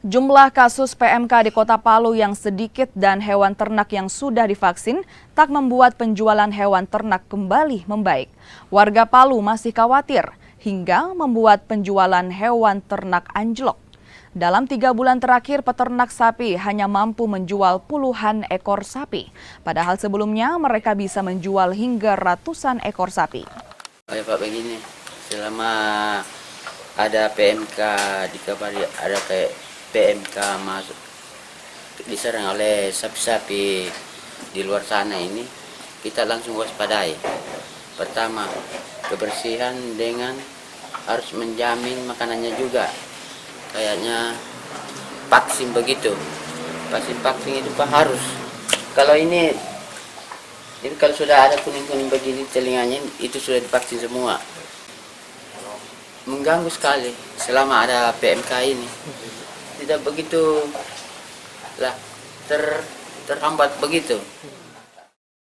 Jumlah kasus PMK di Kota Palu yang sedikit dan hewan ternak yang sudah divaksin tak membuat penjualan hewan ternak kembali membaik. Warga Palu masih khawatir hingga membuat penjualan hewan ternak anjlok. Dalam 3 bulan terakhir, peternak sapi hanya mampu menjual puluhan ekor sapi. Padahal sebelumnya mereka bisa menjual hingga ratusan ekor sapi. Oh ya Pak, begini, selama ada PMK dikabari ada kayak PMK masuk diserang oleh sapi-sapi di luar sana ini, kita langsung waspadai. Pertama, kebersihan dengan harus menjamin makanannya juga. Kayaknya vaksin begitu. Vaksin itu Pak harus. Kalau ini kalau sudah ada kuning-kuning begini telinganya itu sudah divaksin semua. Mengganggu sekali selama ada PMK ini. Tidak begitu lah terhambat begitu.